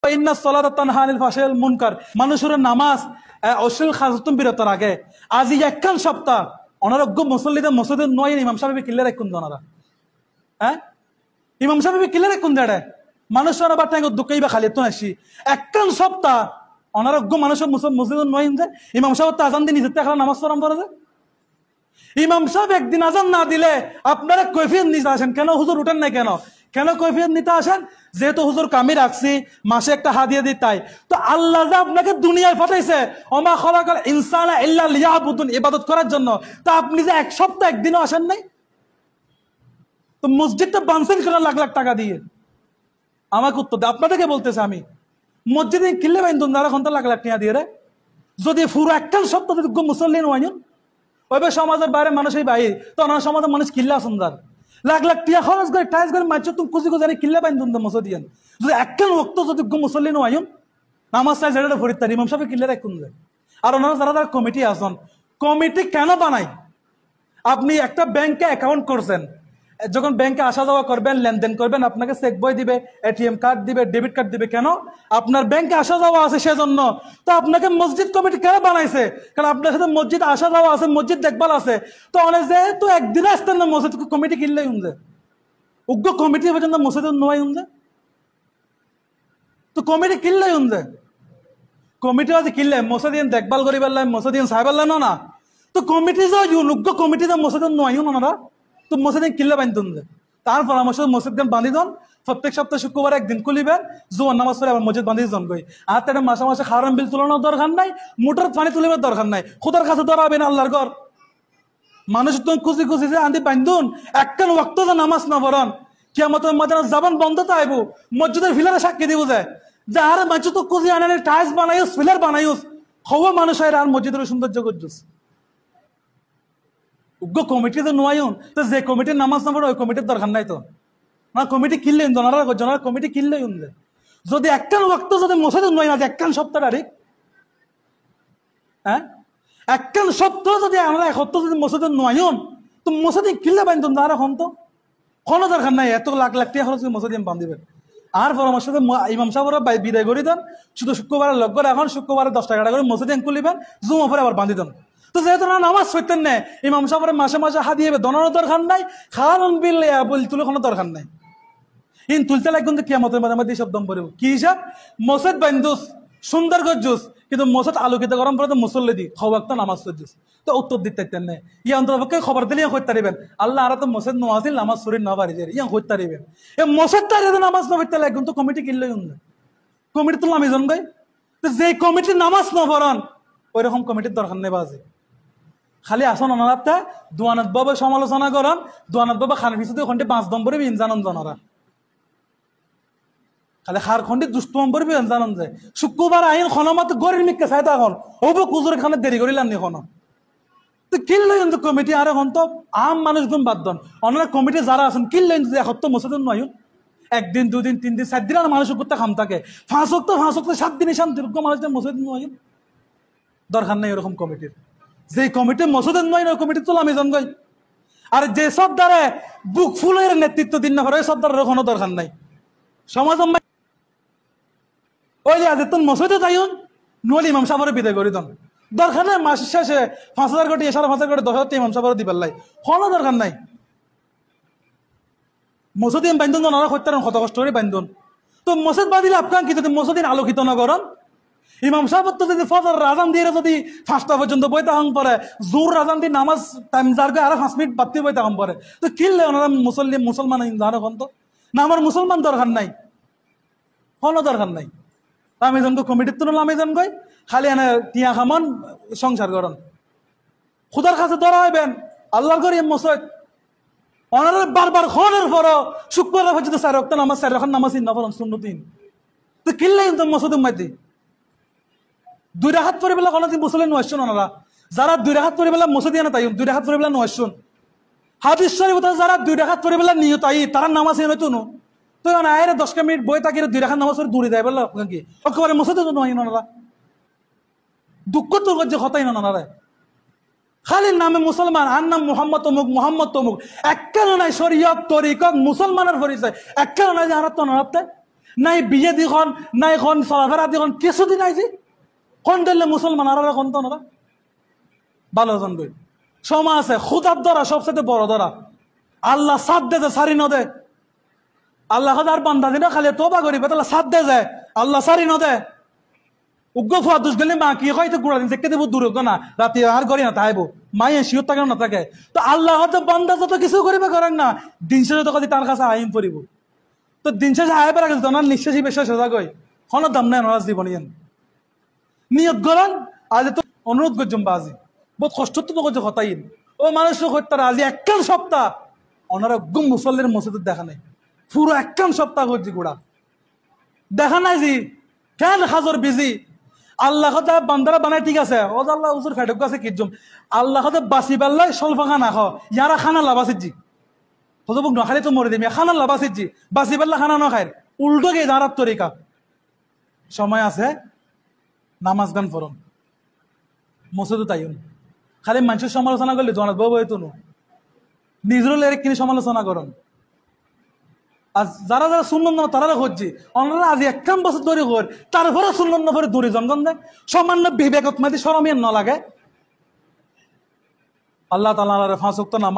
ইন্না সলাতা তানহা আনিল ফাহশাইল মুনকার, মানুষের নামাজ অশ্লীল খাজতুম বিরত রাখে। আজি একখান সপ্তাহ অনারোগ্য মুসল্লিদের মসজিদে নয় ইমাম সাহেব কিল্লে রাখুন দনারা, হ্যাঁ ইমাম সাহেব কিল্লে রাখুন দেড়ে মানুষের আবার টাইম দুঃখই বা খালি তো আসি একখান সপ্তাহ অনারোগ্য মানুষের মসজিদে নয় যে ইমাম সাহেব তো আজান দিয়ে নিজের থেকে নামাজ পড়াম ধরে যে ইমাম সাহেব একদিন আজান না দিলে আপনারা কৈফিয়ত নিতে আসেন কেন? হুজুর উঠেন নাই কেন? কেন কৈফিয়ত নিতে আসেন? যেহেতু হুজুর কামি রাখছি, মাসে একটা হাদিয়া দিই তাই। তো আল্লাহ যে আপনাকে দুনিয়ায় পাঠাইছে ওমা খলাকাল ইনসানা ইল্লা লিয়াবুদুন, ইবাদত করার জন্য, তা আপনি যে এক সপ্তাহ একদিনও আসেন নাই, তো মসজিদটা বানছেন কেন লাখ লাখ টাকা দিয়ে? আমাকে উত্তর দেয়। আপনাদেরকে বলতেছে আমি, মসজিদে কিনলে বাইন্দুন দাঁড়া ঘন্টা লাখ লাখ টাকা দিয়ে রে, যদি পুরো একটা সপ্তাহ যদি মুসল্লিন ওয়াইন ওইভাবে সমাজের বাইরে মানুষই বাইরে, তো আমার সমাজের মানুষ কিল্লা সুন্দর লাখ লাখ টিয়া খরচ করে টাইস করে মাছ তুমি কুচি কুচি কিল্লা বাইন তুমি মসজিদিয়ান, যদি একখান ওক্ত যদি মুসল্লি নয় নামাজ চাই যেটা ফরিদ তার ইমাম সাহেব কিল্লা রাখুন যায়। আর ওনারা যারা যারা কমিটি আসন, কমিটি কেন বানাই? আপনি একটা ব্যাংকে অ্যাকাউন্ট করছেন, যখন ব্যাংকে আসা যাওয়া করবেন, লেনদেন করবেন, আপনাকে চেক বই দিবে, এটিএম কার্ড দিবে, ডেবিট কার্ড দিবে। কেন? আপনার ব্যাংকে আসা যাওয়া আছে সেজন্য। তো আপনাকে মসজিদ কমিটি কেন বানাইছে? কারণ আপনার সাথে মসজিদ আসা যাওয়া আছে, মসজিদ দেখভাল আছে। তো অনেক যেহেতু একদিনে আসতেন না মসজিদ কমিটি কিনলেই উনছে উগ্র কমিটি পর্যন্ত মসজিদ নয় উনছে, তো কমিটি কিনলেই উনছে কমিটি আছে কিনলে মসজিদ দেখভাল করি পারলাম, মসজিদ সাহেব পারলাম না। তো কমিটি যে উগ্র কমিটি যে মসজিদ নয় ওনারা, তো মসজিদ কিল্লা বান্ধন যায়। তার পরামর্শ মসজিদ বান্ধি দন, প্রত্যেক সপ্তাহে শুক্রবার একদিন খুলিবেন, জোয়ার নামাজ পড়ে আবার মসজিদ বান্ধি জন গই। আর তাদের মাসে মাসে খাওয়ার বিল তুলানোর দরকার নাই, মোটর পানি তুলিবার দরকার নাই, খুদার কাছে ধরাবেন আল্লাহর ঘর। মানুষ তুমি খুশি খুশি যে আন্দি বান্ধুন একখান ওয়াক্ত যে নামাজ না পড়ন, কিয়ামতের ময়দানে জাবান বন্ধ তো আইব, মসজিদের ফিলারে সাক্ষী দিব যায় যে আরে মানুষ তো খুশি আনে টাইলস বানাইস, ফিলার বানাইস, হওয়া মানুষ আর মসজিদের সৌন্দর্য করছিস। উগ্র কমিটি তো নয়ন, তো যে কমিটির নামাজ না পড়ে ওই কমিটির দরকার নাই। তো না কমিটি কিনলে জনারা কমিটি কিনলেই উনলে যদি একখান ওয়াক্ত যদি মসজিদ নয় না, একখান সপ্তাহ তারিখ, হ্যাঁ একখান সপ্তাহ যদি আমরা এক সপ্তাহ যদি মসজিদ নয়ন, তো মসজিদ কিনলে বাইন্দন না এখন তো কোনো দরকার নাই, এত লাখ লাখ টাকা খরচ মসজিদ বান্ধিবেন। আর পরামর্শ ইমাম সাহেবরা বিদায় করে দেন, শুধু শুক্রবারের লগ করে এখন শুক্রবারে 10 টাকা করে মসজিদ খুলিবেন, জুমা পরে আবার বান্ধি দেন। তো যেহেতু না নামাজ পড়তেন না, ইমাম সাহেবের মাসে মাসে হাদিয়ে দনানোর দরকার নাই, খাওয়ান বিল তুলে কোনো দরকার নাই। ইন তুলতে লাগবেন যে কিয়ামতের মাঝে শব্দ পড়ব কি হিসাব? মসজিদ বান্ধুস সুন্দর গজ্জুস, কিন্তু মসজিদ আলোকিত গরম পরে তো মুসল্লি দি খবর তো নামাজ পড়ছিস, তো উত্তর দিতে পারতেন না। ইয়া অন্তরপক্ষে খবর দিলে ইয়া করতে পারিবেন আল্লাহ আর তো মসজিদ নোয়াজিল নামাজ শরীর না পারি ইয়া করতে পারিবেন। এ মসজিদ তার নামাজ না পড়তে লাগবেন, তো কমিটি কিনলেই উন কমিটি তো আমি জন ভাই, তো যে কমিটির নামাজ না পড়ান ওই রকম কমিটির দরকার নেই। বাজে খালি আসন অনারাতে দোয়ানত বাবা সমালোচনা করেন, দোয়ানত বাবা খান পিছুতে ওখানে 5 নম্বরে ইনজানন জনারা খালি হার খন্ডে দুষ্ট নম্বরে জানান যায়। শুক্রবার আইন খনমাত গরির মিকে চাই তখন হবো কুজুর খানে দেরি করিলাম নি এখন, তো কিনলেন তো কমিটি আর এখন তো আম মানুষ গুণ বাদ দন অনারা কমিটি যারা আছেন কিনলেন যে এখন তো মসজিদ নয় একদিন 2 দিন 3 দিন 4 দিন আর মানুষ করতে খাম থাকে 5 ওয়াক্ত 7 দিন শান্তিযোগ্য মানুষদের মসজিদ নয় দরকার নাই ওরকম কমিটির। যে কমিটি মসজিদ নয় ওই কমিটি তো আমি জন গই। আর যে সব দ্বারা বুক ফুলের নেতৃত্ব দিন না করে সব দ্বারা কোনো দরকার নাই। সমাজ ওই যে আজ তুমি মসজিদে যাইন নল ইমাম সাহেবের বিদায় করে দেন, দরকার নাই মাস শেষে 5,000 কোটি 5,500 কোটি 10,000 ইমাম সাহেবের দিবার লাই কোনো দরকার নাই। মসজিদ বান্ধন ওনারা করতে কত কষ্ট করে বান্ধন, তো মসজিদ বাঁধিলে আপনার কি যদি মসজিদ আলোকিত না করেন, ইমাম সাহেব তো যদি ফজর রাজান দিয়ে যদি 5টা পর্যন্ত বইতে হাম পরে, জোর রাজান দিয়ে নামাজ টাইম যার আরো 5 মিনিট বাড়তি বইতে হাম পরে, তো কিনলে ওনারা মুসলমান জানো তো না আমার মুসলমান দরকার নাই, কোনো দরকার নাই। আমি জন কমিটির তুলনা আমি জন গই খালি এনে টিয়া খামান সংসার করেন, খুদার কাছে ধরা হইবেন আল্লাহর ঘর মসজিদ ওনারা বারবার খনের পর শুক্রবার পর্যন্ত 4 ওয়াক্ত নামাজ 4 রাকাত নামাজ না পড়েন সুন্নতিন, তো কিনলে তো মসজিদ মাইতে 2 রাকাত পড়ে বেলা কোনো দিন মুসলিম নয়শন ওনারা যারা 2 রাকাত পড়ে বেলা মসজিদ না তাই 2 রাকাত পড়ে বেলা নয়শন হাদিস শরীফ যারা 2 রাকাত পড়ে বেলা নিয়ত আই তারা নামাজ হইতো না, তো আয়ের 10 মিনিট বই তাকে 2 রাকাত নামাজ পড়ে দূরে যায় বললো কি একেবারে মসজিদে তো নয় ওনারা দুঃখ তোর যে হতাই না ওনারা খালি নামে মুসলমান আর নাম মোহাম্মদ তমুক একখানে নাই শরীয়ত তরিকত মুসলমানের পরিচয় একখানে নাই যে হারাত তো নারাতে নাই বিয়ে দিখন নাই খন চলাফেরা দিখন কিছু দিন আইছি কোন দিলে মুসলমান আর কোন তো না ভালো জন গই সময় আছে খুদার দ্বারা সবচেয়ে বড় দ্বারা আল্লাহ সাথ দে যে সারি নদে আল্লাহ আর বান্দা দিন খালি তোবা করিবে তাহলে সাথ দে যায় আল্লাহ সারি নদে উগ্র ফুয়া দুষ গেলে মা কি হয়তো গুড়া দিন দেখতে দেবো দূর না রাতে আর করি না তাইব মায়ে শিওর থাকে না থাকে তো আল্লাহ হয়তো বান্দা যত কিছু করিবে করেন না দিন শেষে তো তার কাছে আইন পড়িব তো দিন শেষে আইবার আগে তো নিঃশ্বাসী বেশ সোজা গই কোনো দাম নাই নরাজ জীবনী নিয়ত গলান আজ তো অনুরোধ করছম বাজি বহুত কষ্ট তো করছে হতাইন ও মানুষ হত্যার আজি একখান সপ্তাহ ওনারা গুম মুসল্লির মসজিদ দেখা নাই পুরো একখান সপ্তাহ করছি গোড়া দেখা নাই জি কেন হাজর বিজি আল্লাহ কথা বান্দারা বানায় ঠিক আছে ও আল্লাহ উজুর ফেটক আছে কিজম আল্লাহ কথা বাসি পাল্লাই স্বল্প খানা খাও ইয়ারা খানা লাভাসির জি হতো বুক নখালি তো মরে দিবি খানা লাভাসির জি বাসি পাল্লা খানা ন খায় উল্টো গিয়ে দাঁড়ার তরিকা সময় আছে নামাজ গান ফরম মসজিদও তাইন খালি মানুষের সমালোচনা করলে জনাত বউ হইতো না নিজের কিনে সমালোচনা করুন আর যারা যারা শুনলেন না তারা হচ্ছে অন্যরা আজ একখান বছর ধরে কর তারপরে শুনলেন না পরে দূরে জনগণ দেয় সামান্য বিবেকত মাতি সরমিয়ান ন লাগে আল্লাহ তাআলা ফাঁস নামাজ